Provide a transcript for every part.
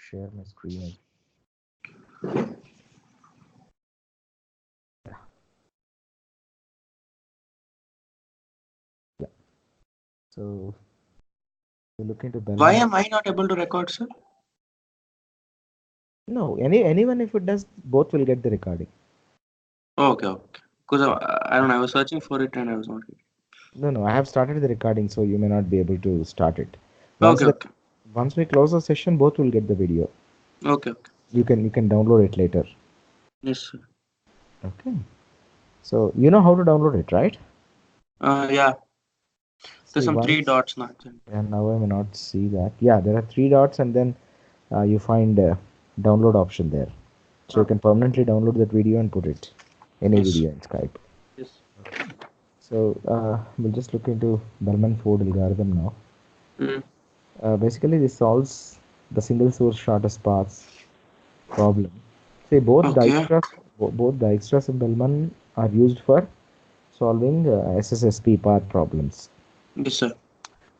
share my screen. Yeah. So you look into Why Bellman. am I not able to record, sir? No, anyone if it does, both will get the recording. Okay, okay. Because I don't know, I was searching for it and I was not getting No, I have started the recording, so you may not be able to start it. it. Okay, okay. Once we close the session, both will get the video. Okay, okay. You can download it later. Yes, sir. Okay. So you know how to download it, right? Yeah. There's See some three once, dots now. and now I may not see that. Yeah, there are three dots, and then you find download option there. So you can permanently download that video and put it any Yes. video in Skype. Yes. So we'll just look into Bellman-Ford algorithm now. Mm. Basically, this solves the single source shortest paths problem. See, Okay. both Dijkstra's and Bellman are used for solving SSSP path problems. Yes, sir.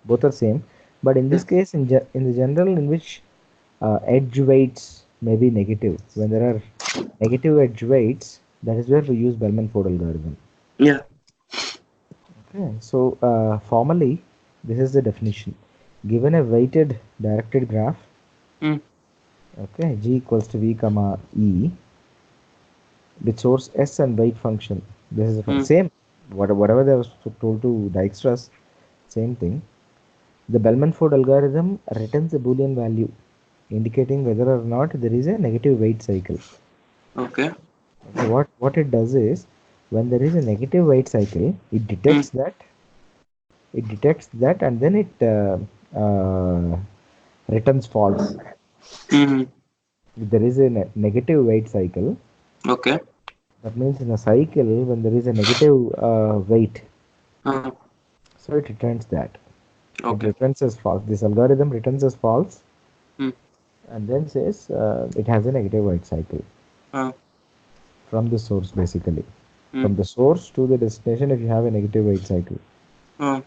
Both are same, but in Yeah. this case, in the general in which edge weights may be negative, when there are negative edge weights, that is where we use Bellman-Ford algorithm. Yeah. Okay, so formally, this is the definition. Given a weighted directed graph, Mm. okay, G equals to V comma E, with source S and weight function. This is Mm. same, whatever they was told to Dijkstra's, same thing. The Bellman-Ford algorithm returns a Boolean value indicating whether or not there is a negative weight cycle. Okay. Okay, what it does is when there is a negative weight cycle, Mm. it detects that, and then it returns false. Mm. If there is a negative weight cycle, Okay. that means in a cycle when there is a negative weight, Uh, so it returns that. It okay. returns as false. This algorithm returns as false, Mm. and then says it has a negative weight cycle Uh, from the source basically. mm. From the source to the destination, if you have a negative weight cycle. Uh,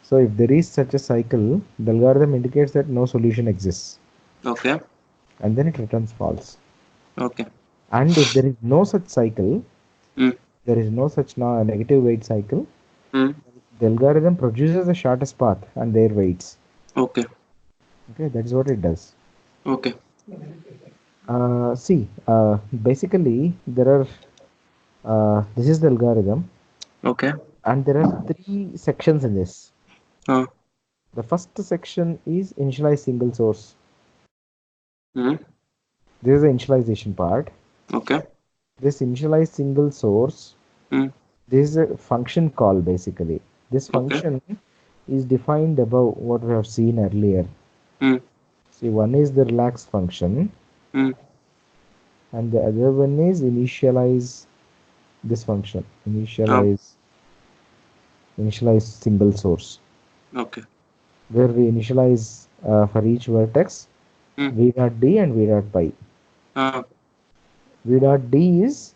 So if there is such a cycle, the algorithm indicates that no solution exists, okay. and then it returns false. Okay. And if there is no such cycle, Mm. there is no such negative weight cycle, Mm. the algorithm produces the shortest path and their weights. Okay. Okay, that is what it does. Okay. See, basically there are this is the algorithm, Okay. and there are three sections in this. Uh, The first section is initialize single source. mm. This is the initialization part. Okay. This initialize single source, Mm. this is a function call basically. This Okay. function is defined above what we have seen earlier. Mm. See, one is the relax function, Mm. and the other one is initialize this function. Initialize single source, Okay. where we initialize for each vertex Mm. v dot d and v dot pi. Uh, V dot d is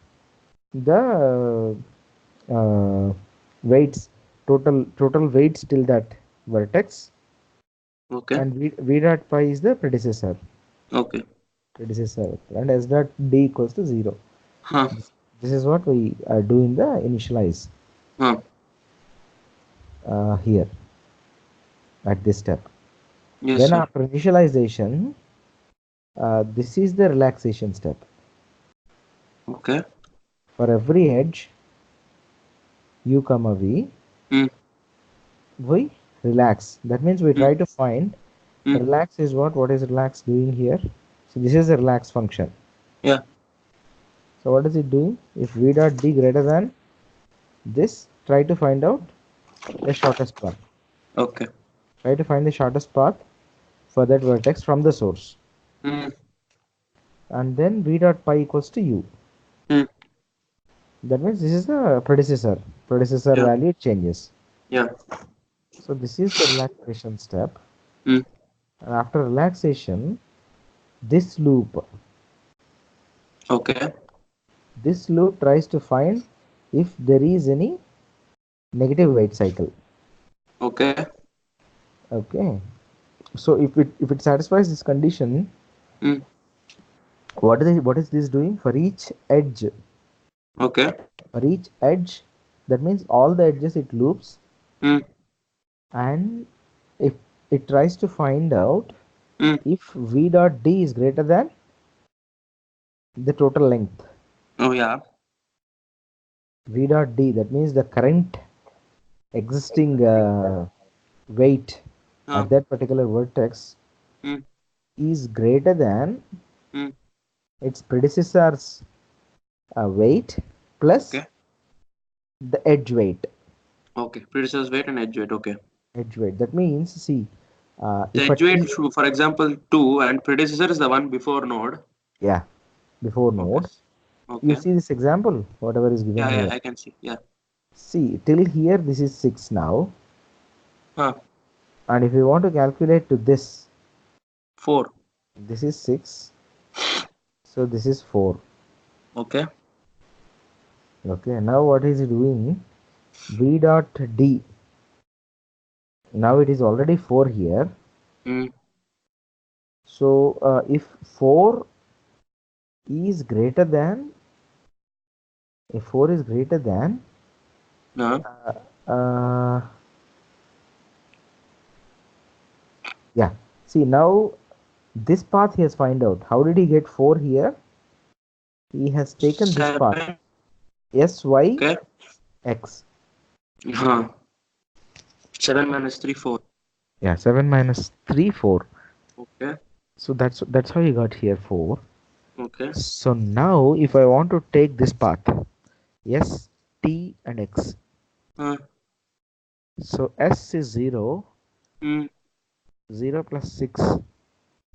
the weights, total weights till that vertex, okay. and v dot pi is the Okay. predecessor, and s dot d equals to 0. Huh. This is what we do in the initialize Huh. here at this step. Yes, Then sir. after initialization, this is the relaxation step. Okay. For every edge u comma v, Mm. we relax. That means we Mm. try to find Mm. relax is what is relax doing here. So this is a relax function. Yeah. So what is it doing? If v dot d greater than this, try to find out the shortest path. Okay. Try to find the shortest path for that vertex from the source. Mm. And then v dot pi equals to u. Mm. That means this is the predecessor Yeah. value changes. Yeah. So this is the relaxation step. Mm. And after relaxation, this loop Okay. tries to find if there is any negative weight cycle. Okay. Okay. So if it satisfies this condition, Mm. what is this doing for each edge? Okay. For each edge, that means all the edges it loops, Mm. and if it tries to find out Mm. if v dot d is greater than the total length. Oh yeah. V dot d, that means the current existing weight Uh, at that particular vertex mm. is greater than Mm. its predecessor's weight plus Okay. the edge weight. Okay. Predecessor's weight and edge weight. Okay. Edge weight. That means, see, The if a edge weight, t, for example, 2 and predecessor is the one before node. yeah, before Okay. node, you Okay. see this example, whatever is given Yeah, yeah, here. I can see. Yeah. See, till here, this is 6 now, Huh. and if you want to calculate to this, 4. this is 6, so this is 4. Okay. Okay, now what is it doing? V dot d. Now it is already 4 here. Mm. So if 4 is greater than, if 4 is greater than, Uh, uh, yeah. See, now this path he has find out. How did he get 4 here? He has taken this path. 7. S, Y, Okay. X. Huh. 7 minus 3, 4. Yeah, 7 minus 3, 4. Okay. So that's how he got here 4. Okay. So now if I want to take this path, S, T and X. Uh, So S is 0, mm. 0 plus 6,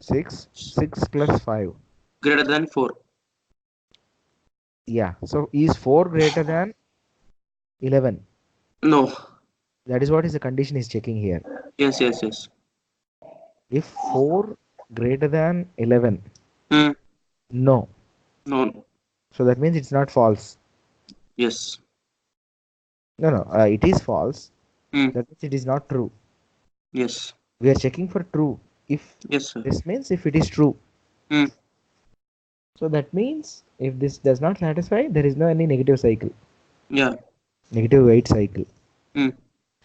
6, 6 plus 5. Greater than 4. Yeah, so is 4 greater than 11? No. That is what is the condition is checking here. Yes, yes, yes. If 4 greater than 11, Mm. no. No, no. So that means it's not false. Yes. No, no, it is false. Mm. That means it is not true. Yes. We are checking for true. If Yes, sir. this means if it is true. Mm. So that means if this does not satisfy, there is no any negative cycle, Yeah. negative weight cycle. Mm.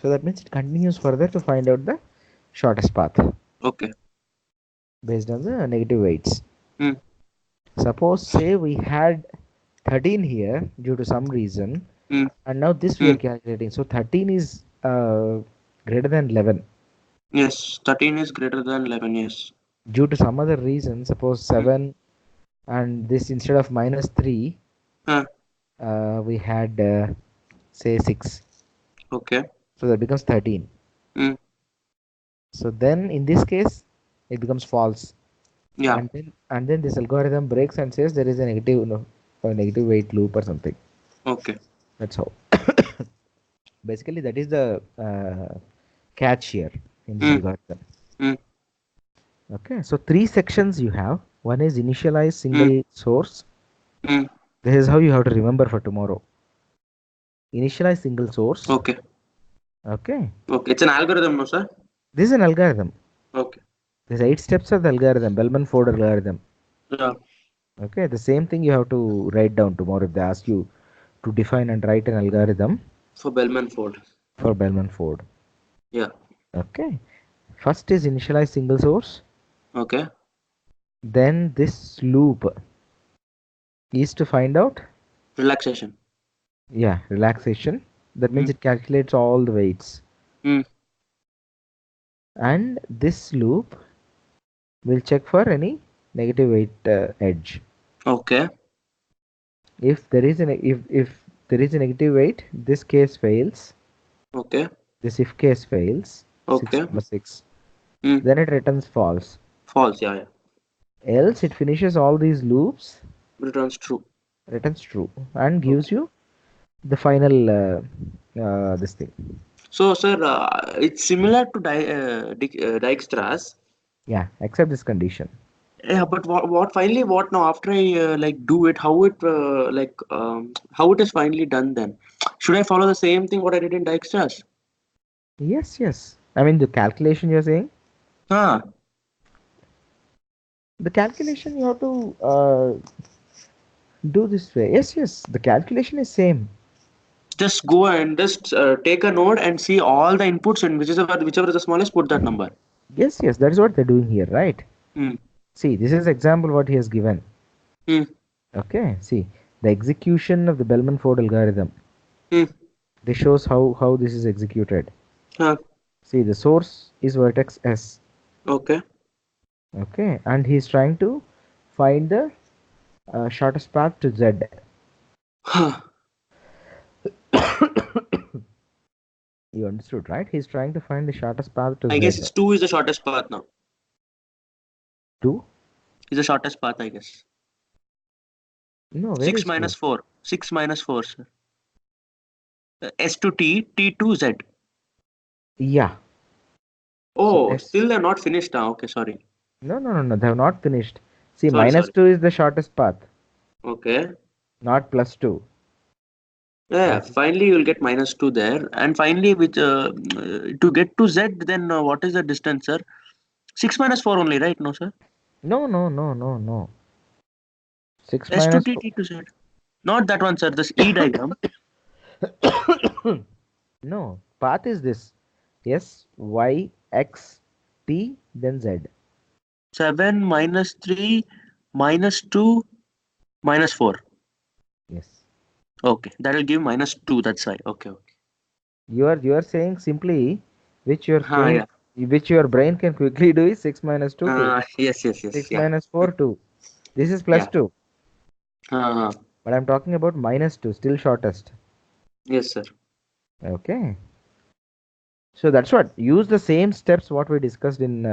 So that means it continues further to find out the shortest path Okay. based on the negative weights. Mm. Suppose say we had 13 here due to some reason, Mm. and now this we are Mm. calculating. So 13 is greater than 11 Yes. 13 is greater than 11. Yes. due to some other reason. Suppose Mm. 7, and this instead of minus 3, Huh. we had say 6. Okay. So that becomes 13. Mm. So then in this case, it becomes false. Yeah. And then this algorithm breaks and says there is a negative, no, a negative weight loop or something. Okay. That's how. Basically, that is the catch here in this Mm. algorithm. Mm. Okay, so 3 sections you have. One is initialize Mm. single source. Mm. This is how you have to remember for tomorrow. Initialize single source. Okay. Okay, Okay. It's an algorithm, no, sir? this is an algorithm. Okay. There's 8 steps of the algorithm, Bellman-Ford algorithm. Yeah. Okay, the same thing you have to write down tomorrow if they ask you to define and write an algorithm For Bellman-Ford. for Bellman-Ford. Yeah. Okay, first is initialize single source. Okay. Then this loop is to find out, Relaxation. yeah, relaxation. That means Mm. it calculates all the weights. Mm. And this loop will check for any negative weight edge. Okay. If there is if there is a negative weight, this case fails. Okay. This if case fails, 6 Okay. comma 6. Mm. Then it returns false. False. Yeah. Yeah. Else it finishes all these loops, Returns true. returns true, and gives Okay. you the final this thing. So, sir, it's similar to Dijkstra's. Yeah, accept this condition. Yeah, but what finally what now after I like do it, how it how it is finally done then? Should I follow the same thing what I did in Dijkstra's? Yes, yes. I mean the calculation you're saying. Huh. The calculation you have to do this way. Yes, yes, the calculation is same. Just go and just take a node and see all the inputs, and whichever is the smallest, put that number. Yes, yes, that is what they're doing here, right? Hmm. See, this is example what he has given. Hmm. Okay, see, the execution of the Bellman-Ford algorithm. Hmm. This shows how this is executed. Huh. See, the source is vertex S. Okay. Okay, and he's trying to find the shortest path to Z. Huh. You understood, right? He's trying to find the shortest path to I Z. guess it's 2 is the shortest path now. 2? Is the shortest path, I guess. No, where 6 is minus 2? 4. 6 minus 4, sir. S to T, T to Z. Yeah. So Oh, S. still they're not finished now. Okay, sorry. No, no, no, no. They have not finished. See, Sorry, minus sorry. 2 is the shortest path, Okay. not plus 2. Yeah, This is finally you'll get minus 2 there. And finally, with to get to Z, then what is the distance, sir? 6 minus 4 only, right? No, sir. no, no, no, no, no. 6 S to minus T, T to Z. Not that one, sir. This E diagram. 4. No, path is this. S, Y, X, T, then Z. 7 minus 3 minus 2 minus 4. Yes. Okay, that will give minus 2. That's why. Okay, okay. You are saying simply which your Yeah. thing which your brain can quickly do is 6 minus 2 2. Yes, yes, yes. 6 Yeah. minus 4 2. This is plus Yeah. 2. Uh, But I'm talking about minus 2, still shortest. yes, sir. Okay. So that's what. Use the same steps what we discussed in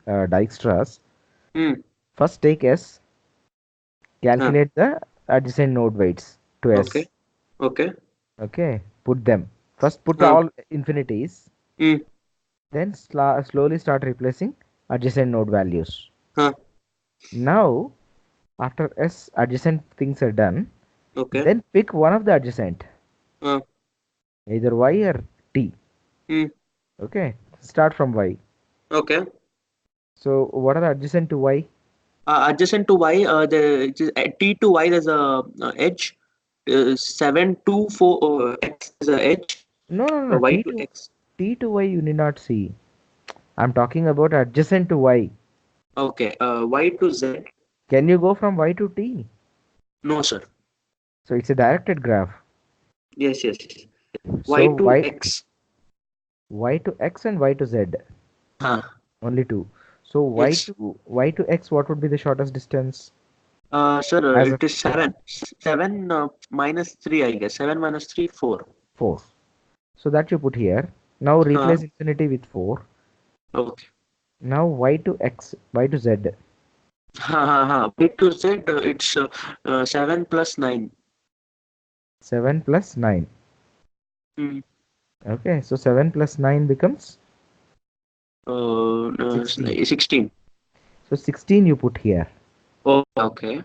Dijkstra's. Hmm. First take S, Huh. calculate the adjacent node weights to Okay. S. Okay. Okay. Put them. First put Huh. all infinities. Hmm. Then slowly start replacing adjacent node values. Huh. Now, after S adjacent things are done, Okay. then pick one of the adjacent, Huh. either Y or T. Hmm. Okay. Start from Y. Okay. So what are the adjacent to Y? Adjacent to Y, it is, T to Y, there's a edge. 7 to 4 X is a edge. No, no, no. Y to X. T to Y you need not see. I'm talking about adjacent to Y. Okay. Y to Z. Can you go from Y to T? No, sir. So it's a directed graph. Yes, yes, yes. Y So to X. Y to X and Y to Z. Huh. Only two. So Yes. Y to X, what would be the shortest distance? Sir, As of it is 7. 7 minus 3, I guess. 7 minus 3, 4. 4. So that you put here. Now Huh. replace infinity with 4. Okay. Now Y to X, Y to Z. Ha ha ha. Y to Z, it's 7 plus 9. 7 plus 9. Hmm. Okay, so 7 plus 9 becomes 16. 16. So 16 you put here. Oh, okay.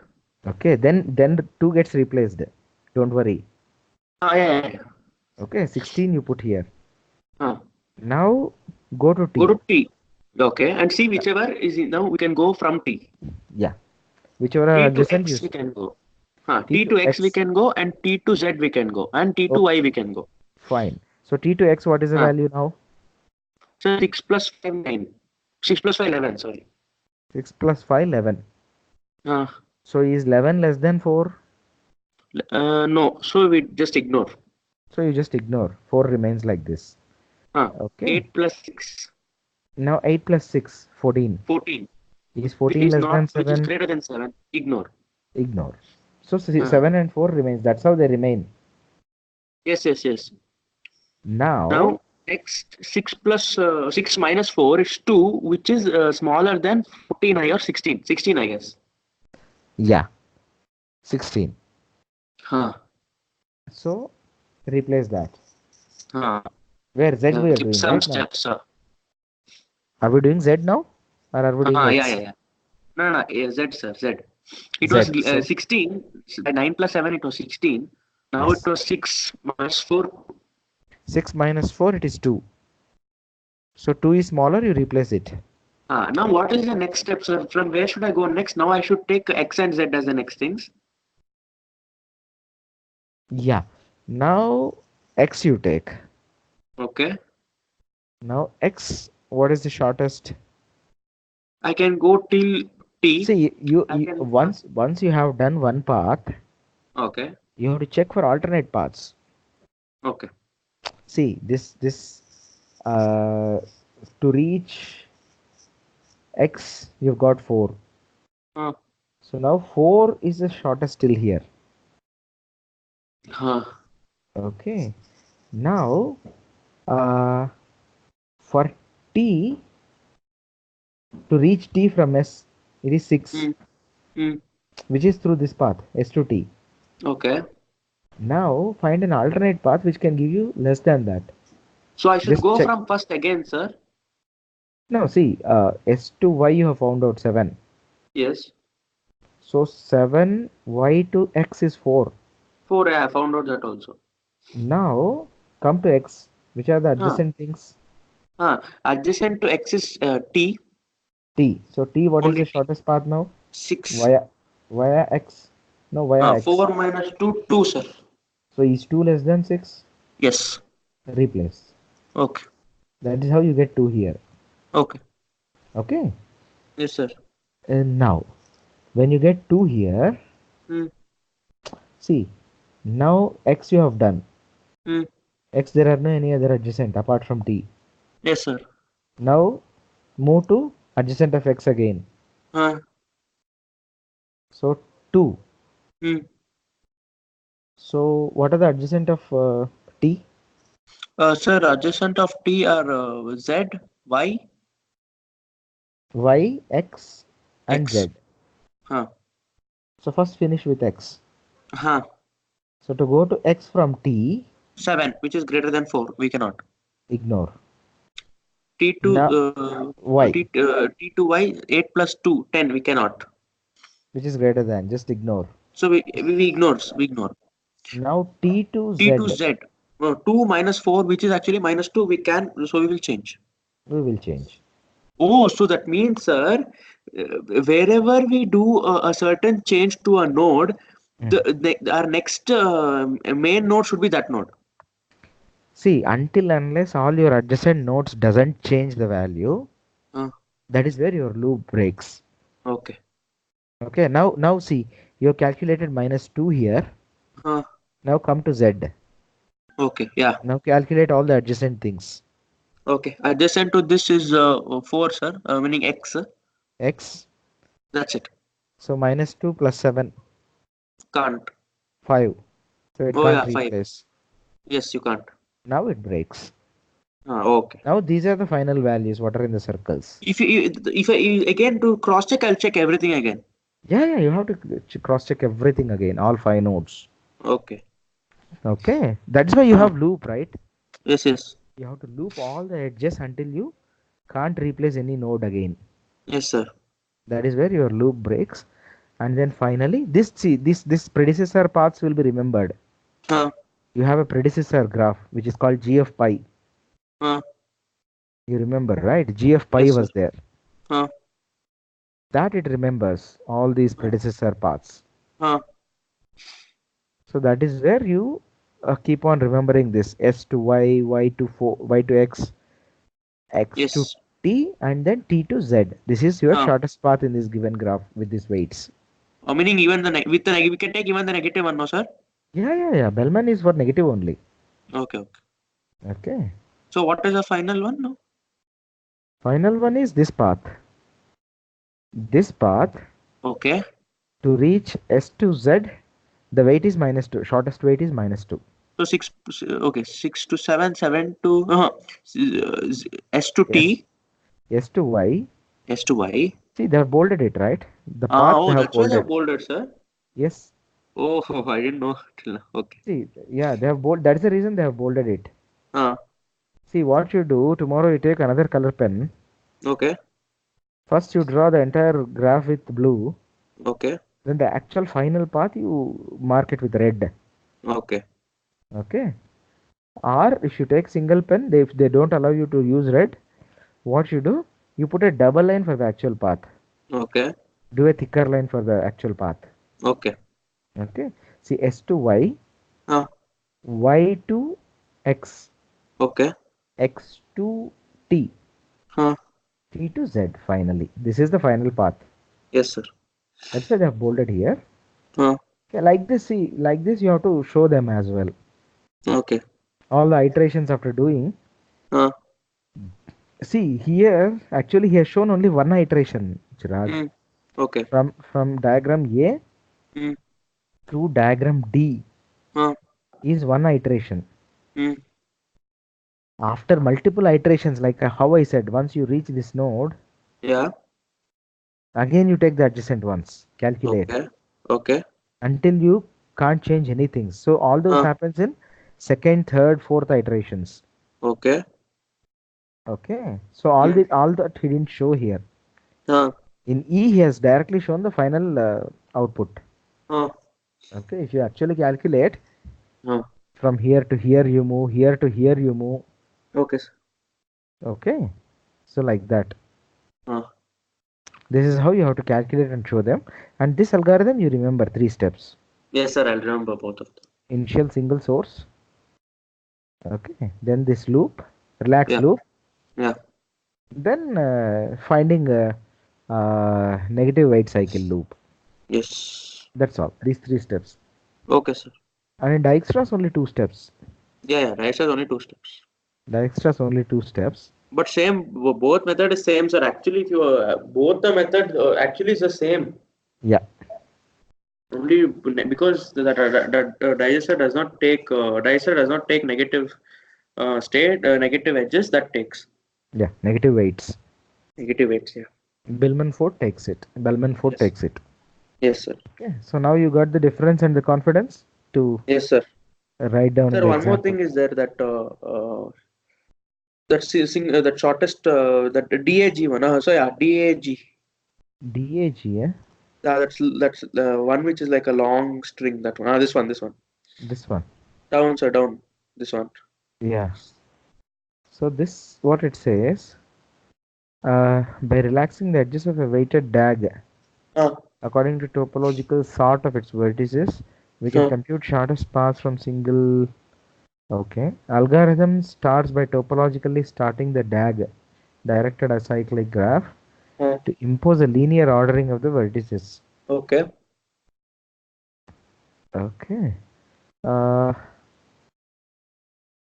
Okay, then the 2 gets replaced. Don't worry. Yeah, yeah, yeah. Okay, 16 you put here. Huh. Now go to Go T. to T. Okay, and see whichever is now we can go from T. Yeah, whichever are T to adjacent X use we can go. T T to to X we X. can go, and T to Z we can go, and T to Okay, Y we can go. fine. So T to X, what is the Huh. value now? So 6 plus 5, 9. 6 plus 5, 11, sorry. 6 plus 5, 11. Uh, So is 11 less than 4? no, so we just ignore. So you just ignore. 4 remains like this. Okay. 8 plus 6, Now 8 plus 6, 14. 14. Is Which 14 is less not, than which is 7? greater than 7. Ignore. Ignore. So Uh, 7 and 4 remains. That's how they remain. yes, yes, yes. Now, Now, next 6 plus 6 minus 4 is 2, which is smaller than 14i or 16. 16, I guess. yeah, 16. Huh. So replace that. Huh. Where Z we are Skip doing some right now. steps. Are we doing Z now? Or are we doing Yeah, yeah, X? yeah. No, no, Z, sir, Z. It was Z. So 16. By 9 plus 7, it was 16. Now it yes. was 6 minus 4. 6 minus 4, it is 2. So 2 is smaller, you replace it. Now what is the next step, sir? From where should I go next? Now I should take X and Z as the next things. Yeah. Now X you take. Okay. Now X, what is the shortest? I can go till T. See, I can. once you have done one path, Okay. you have to check for alternate paths. Okay. See, this uh, to reach X, you've got 4. Uh, So now 4 is the shortest still here. huh. Okay. Now, for T, to reach T from S, it is 6, Mm, mm. which is through this path, S to T. Okay. Now, find an alternate path which can give you less than that. So I should Just go check. from first again, sir. No, see, S to Y you have found out 7. Yes. So 7 Y to X is 4. 4. I found out that also. Now, come to X. Which are the Huh. adjacent things? Adjacent to X is T. T. So T, what is Only the T. shortest path now? 6. Via X. No, via X. 4 minus 2, 2, sir. So is 2 less than 6? Yes. Replace. Okay. That is how you get 2 here. Okay. Okay. Yes, sir. And now, when you get 2 here, Mm, see, now X you have done. mm. X, there are no any other adjacent apart from T. Yes, sir. Now, move to adjacent of X again. Uh, So 2. mm. So what are the adjacent of T? Sir, adjacent of T are Z, Y, Y, X, and X. Z. Huh. So first finish with X. Huh. So to go to X from T, 7, which is greater than 4. We cannot. ignore. T to Now Y, T to Y, 8 plus 2, 10. We cannot. which is greater than, just ignore. So we ignore. We ignore. Now T to T to Z, Z. 2 minus 4, which is actually minus 2. We can. So we will change. we will change. Oh, so that means, sir, wherever we do a certain change to a node, our next main node should be that node. See, until unless all your adjacent nodes doesn't change the value, Uh, that is where your loop breaks. okay. Okay, now see, you calculated minus 2 here. Uh, Now come to Z. okay. Yeah. Now calculate all the adjacent things. Okay. Adjacent to this is 4, sir. Meaning X. X. That's it. So minus 2 plus 7, Can't. 5. So it Oh can't yeah, 5. replace. Yes, you can't. Now it breaks. Okay. Now these are the final values, what are in the circles. If I again to cross check, I'll check everything again. Yeah, you have to cross check everything again, all 5 nodes. Okay. Okay, that's why you Uh, have loop, right? yes, yes. You have to loop all the edges until you can't replace any node again. Yes, sir. That is where your loop breaks. And then finally, this predecessor paths will be remembered. Uh, You have a predecessor graph which is called g of pi. uh, You remember, right? G of pi yes, sir. was there. Uh, That it remembers all these predecessor paths. uh, So that is where you keep on remembering this S to Y, Y to 4, Y to X, X to yes. T, and then T to Z. This is your Uh, shortest path in this given graph with these weights. Meaning even with we can take even the negative one, no, sir. Yeah. Bellman is for negative only. Okay, okay. Okay. So what is the final one? No. Final one is this path. This path Okay. to reach S to Z, the weight is minus 2. Shortest weight is minus 2. So 6. Okay, 6 to 7, 7 to S to S, T, S to Y. S to Y. See, they have bolded it, right? The path they Oh, have that's why they're bolded. bolded, sir. Yes. Oh, I didn't know till now. Okay. See, yeah, they have bold. That's the reason they have bolded it. Uh, See, what you do tomorrow, you take another color pen. okay. First, you draw the entire graph with blue. Okay. Then the actual final path, you mark it with red. Okay. Okay. Or if you take single pen, if they don't allow you to use red, what you do? You put a double line for the actual path. Okay. Do a thicker line for the actual path. Okay. Okay. See S to Y, Huh. Y to X, Okay. X to T, Huh. T to Z finally. This is the final path. Yes, sir. That's why they have bolded here. Huh. Okay, like this, see, like this you have to show them as well. Okay. All the iterations after doing. Huh. See here, actually he has shown only one iteration, Chirag. Mm. Okay. From diagram A Mm. through diagram D Huh. is one iteration. Mm. After multiple iterations, like how I said, once you reach this node, Yeah. again you take the adjacent ones, calculate Okay. Okay. until you can't change anything. So all those Huh. happens in second, third, fourth iterations. Okay. Okay. So all Mm. the all that he didn't show here. Huh. In E, he has directly shown the final output. Huh. Okay. If you actually calculate Huh. from here to here, you move here to here, you move. Okay, sir. Okay. So like that. Huh. This is how you have to calculate and show them. And this algorithm, you remember three steps. Yes, sir. I'll remember both of them. Initial single source. Okay. Then this loop, relax Yeah. loop. Yeah. Then finding a negative weight cycle loop. Yes. That's all. These three steps. Okay, sir. And in Dijkstra's only two steps. Yeah. Yeah. Right, sir. Only two steps. Dijkstra's only two steps. But same. Both method is same, sir. Actually, if you both the method actually is the same. Yeah. Only because the digester does not take negative state negative edges that takes Yeah. Negative weights. negative weights. Yeah. Bellman-Ford takes it. Bellman-Ford Yes. takes it. Yes, sir. Okay. So now you got the difference and the confidence to Yes, sir. write down in Sir, the one more example. thing is there that that shortest that DAG one. So yeah, DAG. DAG, eh? That's the one which is like a long string. That one. This one. This one. Down, sir, down. This one. Yeah. So this what it says. By relaxing the edges of a weighted DAG, Ah, according to topological sort of its vertices, we can ah, compute shortest paths from single. Okay. Algorithm starts by topologically starting the DAG, directed acyclic graph, ah. to impose a linear ordering of the vertices. Okay. Okay. Uh,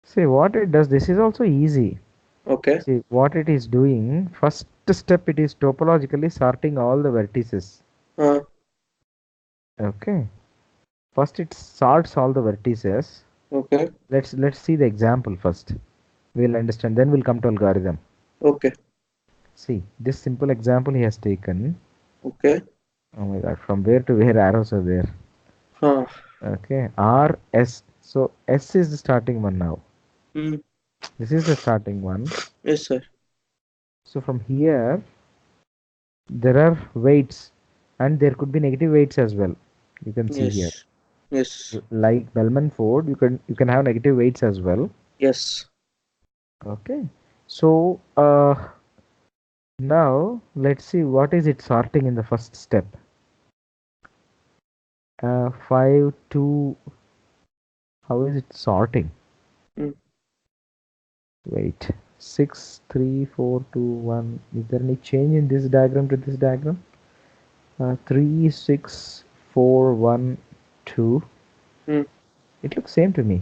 See what it does. This is also easy. Okay. See what it is doing. First step, it is topologically sorting all the vertices. Ah, Okay. First, it sorts all the vertices. okay. Let's see the example first. We'll understand. Then we'll come to algorithm. Okay. See this simple example he has taken. Okay. Oh my God! From where to where arrows are there? Ah. Okay. R S. So S is the starting one now. Mm. This is the starting one. Yes, sir. So from here there are weights, and there could be negative weights as well. You can see here. Yes. Yes. Like Bellman-Ford, you can have negative weights as well. Yes. Okay. So now let's see what is it sorting in the first step. 5 2. How is it sorting? Mm. Wait. 6 3 4 2 1. Is there any change in this diagram to this diagram? 3 6 4 1 2. Mm. It looks same to me.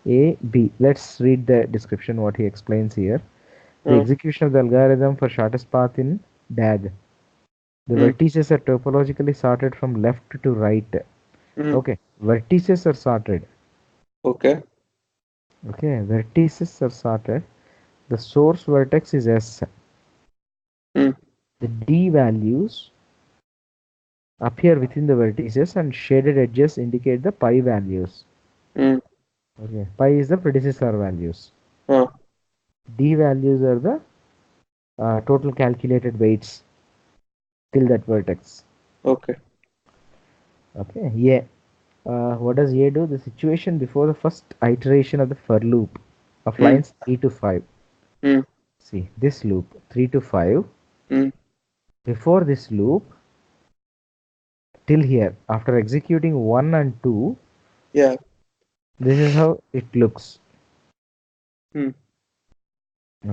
A B. Let's read the description what he explains here. The Ah. execution of the algorithm for shortest path in DAG. The Mm. vertices are topologically sorted from left to right. Mm. Okay, vertices are sorted. Okay. Okay, vertices are sorted. The source vertex is S. Mm. The D values appear within the vertices, and shaded edges indicate the pi values. Mm. Okay, pi is the predecessor values. Ah. D values are the total calculated weights till that vertex. Okay. Okay, yeah. What does A do? The situation before the first iteration of the for loop of Mm. lines 3 to 5. Mm. See this loop 3 to 5. Mm. Before this loop, till here, after executing 1 and 2, Yeah. this is how it looks. Mm.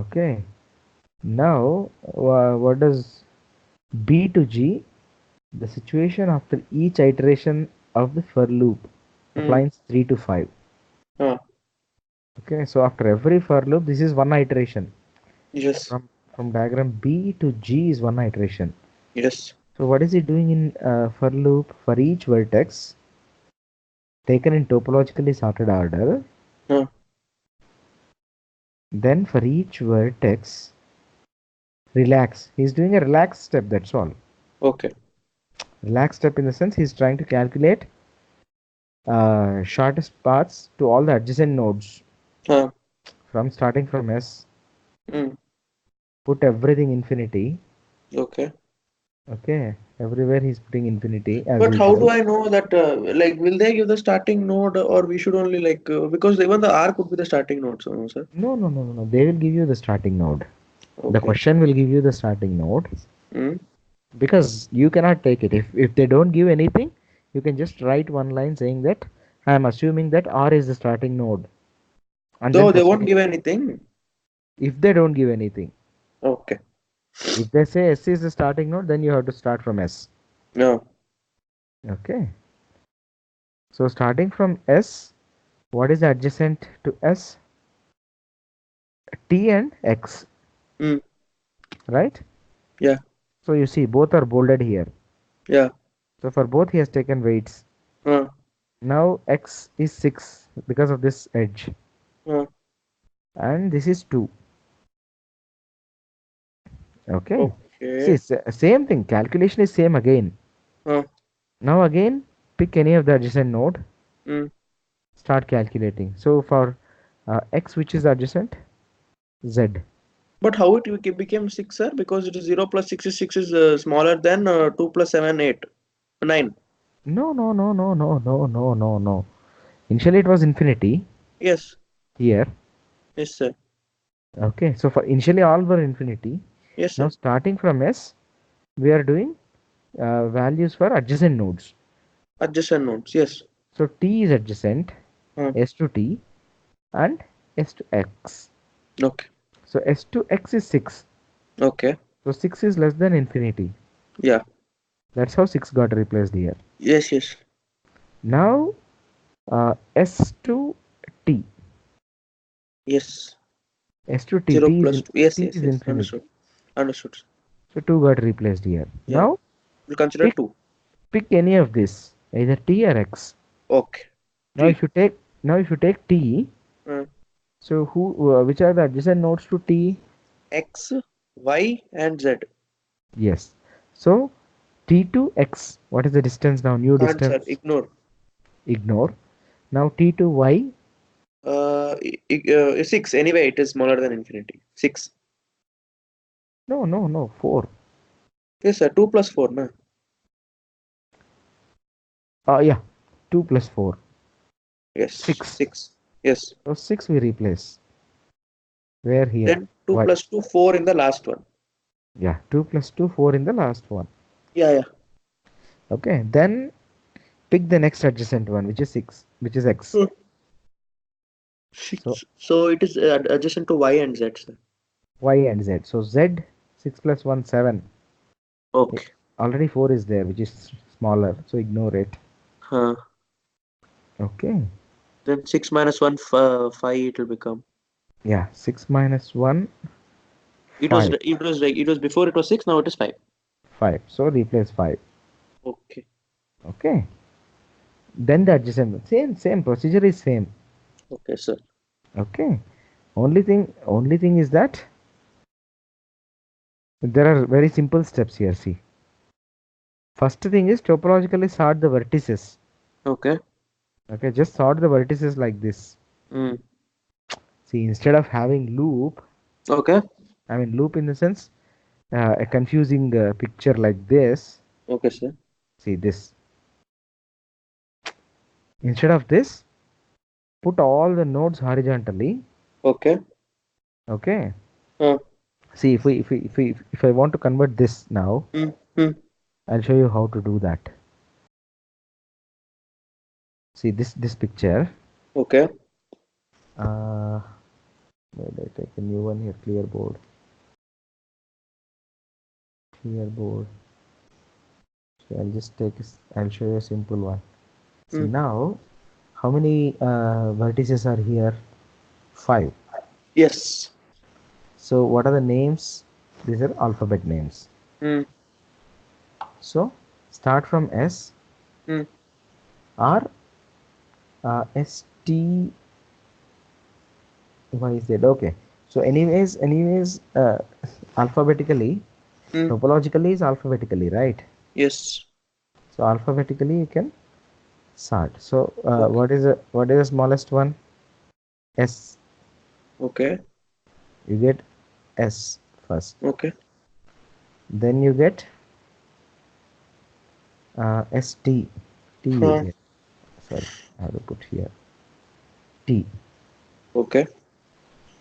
Okay. Now, what does B to G? The situation after each iteration of the for loop Mm. applies 3 to 5. Ah. Okay, so after every for loop, this is one iteration. Yes. From diagram B to G is one iteration. Yes. So what is it doing in for loop? For each vertex taken in topologically sorted order, Ah. then for each vertex relax. He's doing a relaxed step, that's all. Okay. Relaxed step in the sense he's trying to calculate shortest paths to all the adjacent nodes Ah. from starting from S, Mm. put everything infinity. Okay. Okay, everywhere he's putting infinity as But how do usual. I know that, like, will they give the starting node, or we should only like, because even the R could be the starting node, so, no, sir. No, no, no, no, no. They will give you the starting node. The Okay. question will give you the starting node Mm. because you cannot take it. If they don't give anything, you can just write one line saying that I am assuming that R is the starting node and then Though they won't proceeding. give anything. If they don't give anything, Okay. if they say S is the starting node, then you have to start from S. No. Okay. So starting from S, what is adjacent to S? T and X, Mm. right? Yeah. So you see both are bolded here. Yeah. So for both he has taken weights. Uh, Now X is 6 because of this edge uh, and this is 2. Okay. See, okay. same thing. Calculation is same again. Uh, Now again, pick any of the adjacent node. mm. Start calculating. So for X, which is adjacent? Z. But how it became 6, sir? Because it is 0 plus 6 is smaller than 2 plus 7, 8, 9. No, no, no, no, no, no, no, no, no. Initially it was infinity Yes. here. Yes, sir. Okay. So for initially all were infinity. Yes, Now sir. starting from S, we are doing values for adjacent nodes. Adjacent nodes. Yes. So T is adjacent, Uh, S to T and S to X. okay. So S to X is 6. Okay. So 6 is less than infinity. Yeah. That's how 6 got replaced here. Yes, yes. Now S to T. Yes. S to T. 0 plus 2. Yes, T yes, is yes. infinity. Understood. Understood. So 2 got replaced here. Yeah. Now We'll consider pick 2. pick any of this, either T or X. Okay. Now T. if you take T, Uh, so which are the adjacent nodes to T? X, Y, and Z. Yes. So T to X. What is the distance now? New Can't, sir. distance. Ignore. Ignore. Now T to Y. 6. Anyway, it is smaller than infinity. 6. No, no, no. 4. Yes, sir. 2 plus 4, na? Yeah. 2 plus 4. Yes. 6. 6. Yes. So 6 we replace. Where here? Then 2 Y. plus 2, 4 in the last one. Yeah. 2 plus 2, 4 in the last one. Yeah, yeah. Okay. Then pick the next adjacent one, which is 6, which is X. Uh, So 6. So it is adjacent to Y and Z, sir. Y and Z. So Z, 6 plus 1, 7. Okay. Already 4 is there, which is smaller. So ignore it. Huh. Okay. Then 6 minus 1, 5 it will become. Yeah. 6 minus 1, It was 5. it was like it was before it was 6, now it is 5. 5. So replace 5. Okay. Okay. Then the adjacent one. Same procedure is same. Okay, sir. Okay. Only thing is that there are very simple steps here. See. First thing is topologically sort the vertices. Okay. Okay, just sort the vertices like this. Mm. See, instead of having loop, Okay. I mean loop in the sense a confusing picture like this. Okay, sir. See this. Instead of this, put all the nodes horizontally. Okay. Okay. Huh. See, if I want to convert this now, Mm, mm. I'll show you how to do that. See this picture. Okay. Uh, wait, I take a new one here. Clear board. Clear board. So I'll just take. I'll show you a simple one. See Mm. now, how many vertices are here? 5. Yes. So what are the names? These are alphabet names. Mm, So start from S mm, or S T Y Z. Okay. So anyways, alphabetically, mm. topologically is alphabetically, right? Yes. So alphabetically you can sort. So Okay. what is the smallest one? S. Okay. You get S first. Okay. Then you get ST. T you Huh. get. Sorry, I have to put here T. Okay.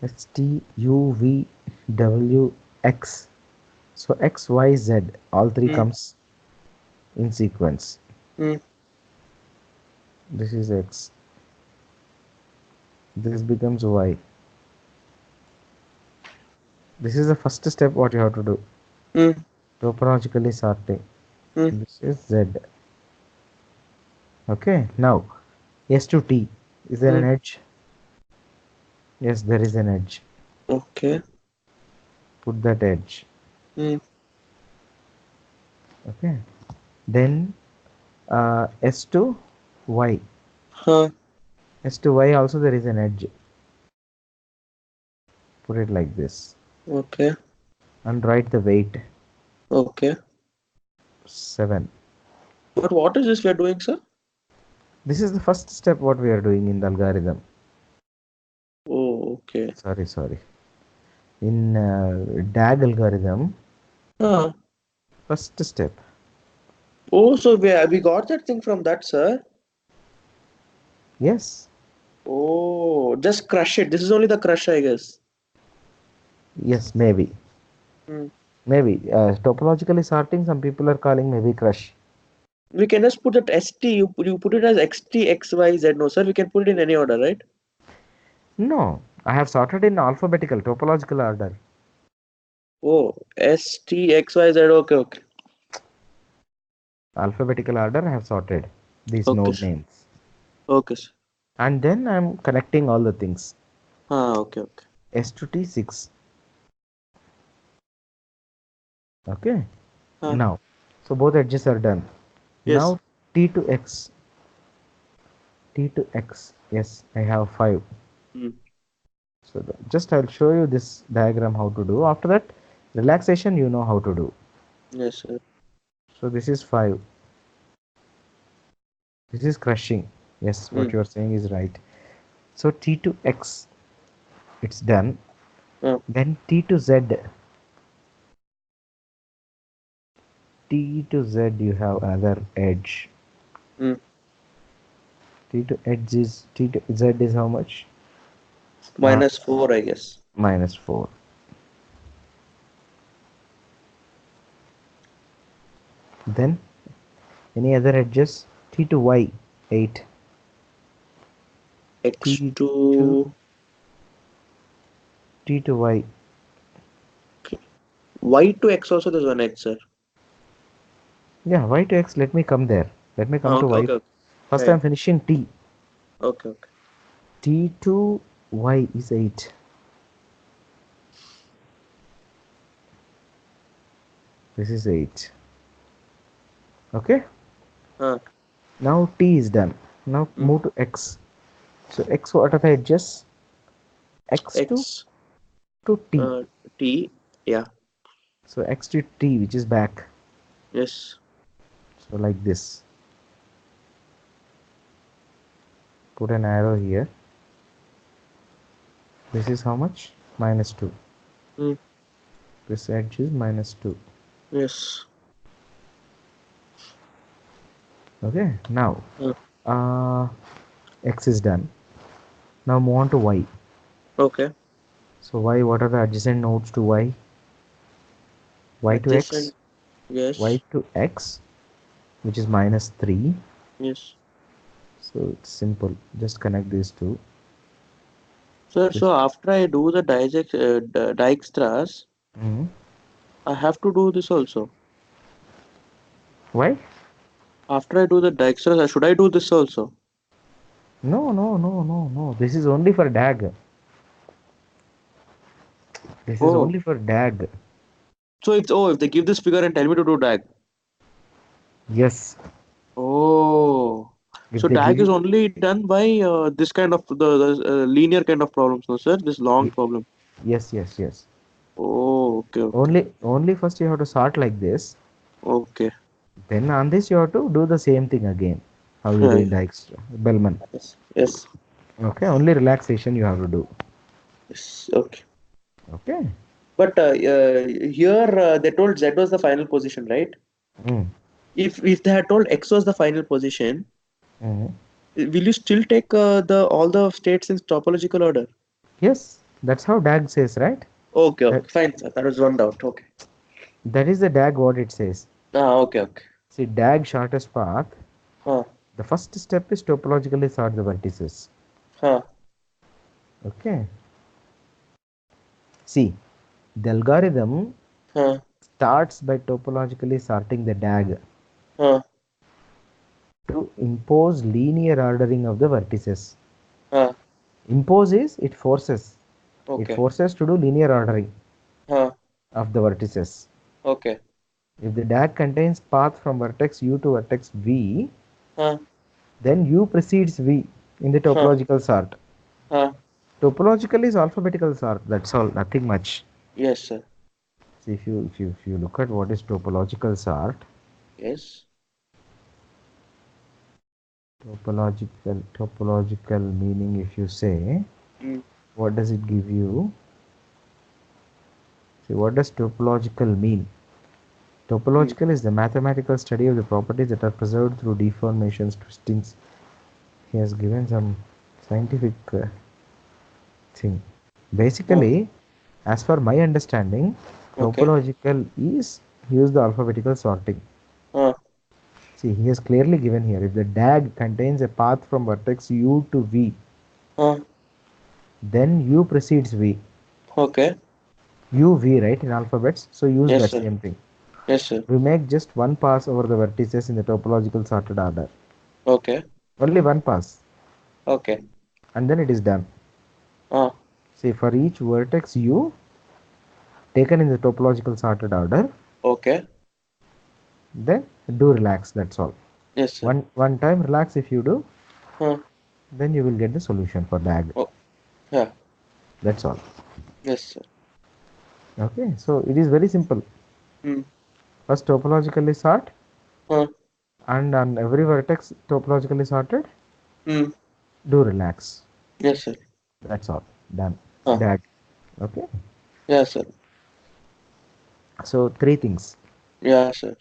S T U V W X. So X Y Z all three Mm, comes in sequence. mm. This is X. This becomes Y. This is the first step what you have to do. Mm, Topologically sorting. mm. This is Z. Okay. Now S to T. Is there an Mm. edge? Yes, there is an edge. Okay. Put that edge. Mm. Okay. Then S to Y. Huh. S to Y also there is an edge. Put it like this. Okay. And write the weight. Okay. 7. But what is this we are doing, sir? This is the first step what we are doing in the algorithm. Oh, okay. Sorry. In DAG algorithm, Huh. first step. Oh, so we got that thing from that, sir. Yes. Oh, just crush it. This is only the crush, I guess. Yes, maybe. Hmm. Maybe. Topologically sorting, some people are calling maybe crush. We can just put that ST. You put it as XT, XYZ. No, sir. We can put it in any order, right? No, I have sorted in alphabetical, topological order. Oh, ST, XYZ. Okay, okay. Alphabetical order I have sorted these Okay, node sir. names. Okay, sir. And then I'm connecting all the things. Ah, okay, okay. S to T6. Okay. Ah, Now, so both edges are done. yes. Now T to X. T to X. Yes, I have 5. Hmm. So just I'll show you this diagram how to do. After that, relaxation you know how to do. Yes, sir. So this is 5. This is crushing. Yes, Hmm. what you are saying is right. So T to X, it's done. Ah, Then T to Z. T to Z you have another edge. hmm. T to edge is T to Z is how much? Uh, -4, I guess. -4. Then any other edges? T to Y 8. X T to to T to Y. Y to X also there's one X, sir. Yeah, Y to X. Let me come there. Let me come Ah, to okay, Y. okay, okay. Yeah, First yeah. I'm finishing T. Okay, okay. T to Y is 8. This is 8. Okay. Ah, Now T is done. Now hmm. move to X. So X, what are the edges? X X, to T. uh, T. Yeah. So X to T, which is back. Yes. So like this. Put an arrow here. This is how much? -2. Hmm. This edge is -2. Yes. Okay. Now Ah, uh, X is done. Now move on to Y. okay. So Y, what are the adjacent nodes to Y? y to x, Adjacent. y Yes. to x, which is minus 3. Yes. So it's simple. Just connect these two. Sir, so Just after I do the Dijkstra's, mhm. I have to do this also. Why? After I do the Dijkstra's, should I do this also? No, no, no, no, no. This is only for DAG. This is Oh, only for DAG. so it's if they give this figure and tell me to do DAG. Yes. Oh, If so they give DAG is you, only done by this kind of the linear kind of problems, no sir? This long y- problem. yes, yes, yes. Oh, okay, okay, Only first you have to sort like this. okay. Then on this you have to do the same thing again. How you do Yeah, in Dijkstra, Bellman. yes, yes, Okay. Only relaxation you have to do. yes. Okay. Okay. But here they told Z was the final position, right? Mm. If they had told X was the final position, Mhm. will you still take the all the states in topological order? Yes. That's how DAG says, right? Okay, That okay, fine, sir. That was one doubt. Okay. that is the DAG what it says. Okay, okay. See, DAG shortest path. Huh, The first step is topologically sort the vertices. huh, Okay. See, the algorithm huh, starts by topologically sorting the DAG huh, to impose linear ordering of the vertices. huh. Impose is it forces. It Okay. forces to do linear ordering Huh, of the vertices. okay. If the DAG contains path from vertex u to vertex v, Huh, then u precedes v in the huh, topological sort. huh. Topological is alphabetical sort. That's all. Nothing much. Yes, sir. See, if you look at what is topological sort, Yes. topological meaning, if you say, Mm, what does it give you? See, what does topological mean? mm. Topological is the mathematical study of the properties that are preserved through deformations, twistings. He has given some scientific thing. Huh, Basically, as per my understanding, okay. topological is use the alphabetical sorting. Huh, See, he has clearly given here if the DAG contains a path from vertex u to v, huh. then u precedes v. Okay. U v, right, in alphabets, so use Yes, that sir. same thing. Yes, sir. We make just one pass over the vertices in the topological sorted order. Okay. Only one pass, Okay. and then it is done. Huh, See, for each vertex u taken in the topological sorted order, okay. then do relax. That's all. Yes, sir. One time relax if you do, Huh. then you will get the solution for DAG. Oh, yeah. That's all. Yes, sir. Okay, so it is very simple. Mm. First topologically sort, Huh. and on every vertex topologically sorted, Mm. do relax. Yes, sir. That's all. Done. Huh. DAG. Okay. Yes, sir. So three things. Yeah, sir.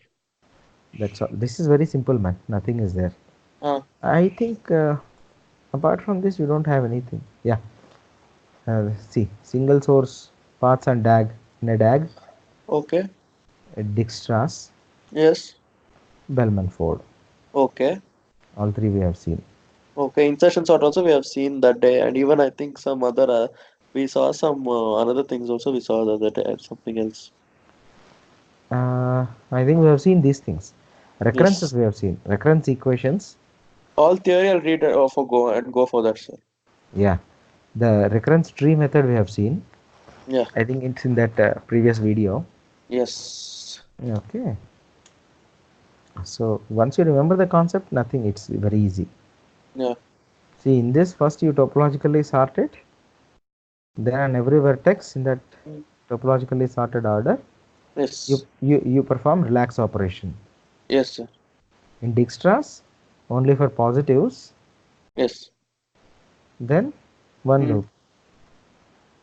That's all. This is very simple, man. Nothing is there. Huh. I think apart from this, you don't have anything. Yeah. See, single source paths and DAG in a DAG, Okay. Dijkstra's, Yes. Bellman-Ford. Okay. All three we have seen. Okay. Insertion sort also we have seen that day, and even I think some other we saw some another things also we saw the other day and something else. I think we have seen these things. Recurrences Yes. we have seen. Recurrence equations. All theory I'll read for go for that, sir. Yeah. The recurrence tree method we have seen. Yeah. I think it's in that previous video. Yes. Okay. So once you remember the concept, nothing. It's very easy. Yeah. See, in this first you topologically sort it. Then on every vertex in that Mm. topologically sorted order, you Yes. you perform relax operation. Yes, sir. In Dijkstra's, only for positives. Yes. Then one Mm. loop.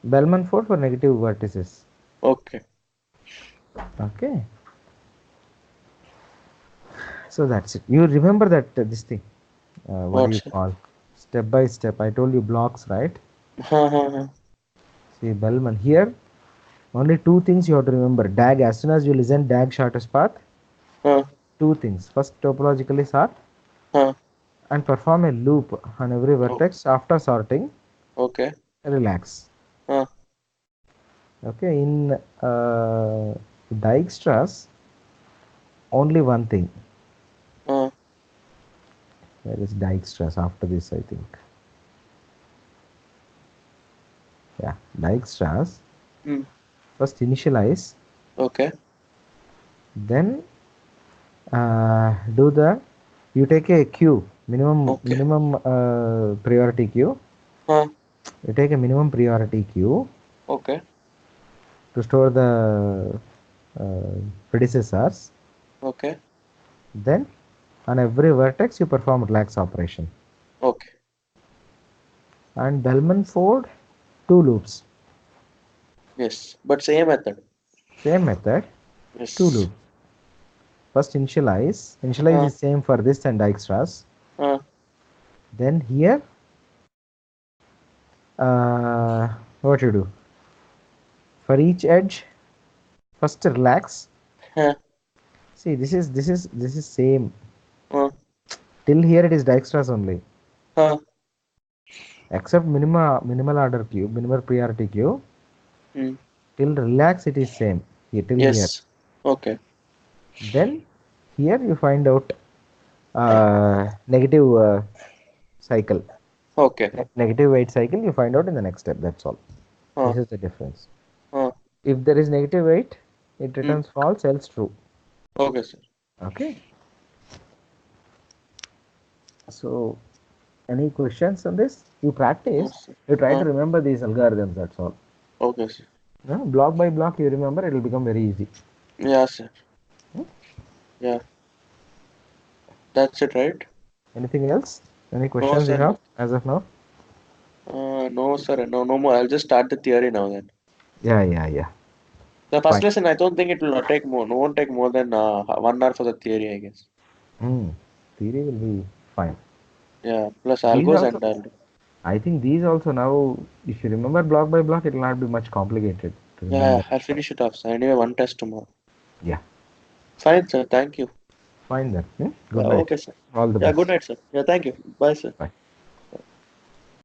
Bellman-Ford for negative vertices. Okay. Okay. So that's it. You remember that this thing. What do What, you sir? call? Step by step. I told you blocks, right? Ha ha ha. See, Bellman here. Only two things you have to remember. DAG, as soon as you listen DAG shortest path, Huh. two things. First, topologically sort Huh. and perform a loop on every Oh, vertex. After sorting, okay. relax. Huh. Okay, in Dijkstra's, only one thing. Huh. Where is Dijkstra's after this, I think. Yeah, Dijkstra's. Hmm. First initialize, Okay. then do the, you take a queue, Okay. minimum priority queue. Huh. You take a minimum priority queue Okay. to store the uh, predecessors. Okay. Then on every vertex you perform relax operation. Okay. And Bellman-Ford, two loops. Yes. But same method. Same method, two Yes. loops. First initialize. Initialize Huh. is same for this and Dijkstra's. Huh. Then here, what you do? For each edge, first relax. Huh. See, this is same. Huh. Till here it is Dijkstra's only. Huh. Except minimal order queue, minimal priority queue. Hmm. Till relax it is same. Till here. Yes. Okay. Then here you find out negative cycle. Okay. Negative weight cycle you find out in the next step. That's all. Huh. This is the difference. Huh. If there is negative weight, it Hmm. returns false, else true. Okay, sir. Okay. So, any questions on this? You practice. Yes, sir. You try to Huh. remember these algorithms. That's all. Okay, sir. Block by block, you remember. It will become very easy. Yeah, sir. Hmm? Yeah. That's it, right? Anything else? Any No, questions you sir. have No. as of now? No, sir. No, no more. I'll just start the theory now then. Yeah, yeah, yeah. The first Fine. lesson, I don't think it will not take more. No, won't take more than 1 hour for the theory, I guess. Hmm. Theory will be fine. Yeah. Plus These algos also, and I'll do. I think these also now, if you remember block by block, it will not be much complicated to Yeah, remember. I'll finish it off, sir. Anyway, one test tomorrow. Yeah, Fine, sir. Thank you. fine then. Hmm? Yeah, Good night. okay, sir. All the Yeah, good best. night, sir. Yeah, thank you. Bye, sir. Bye.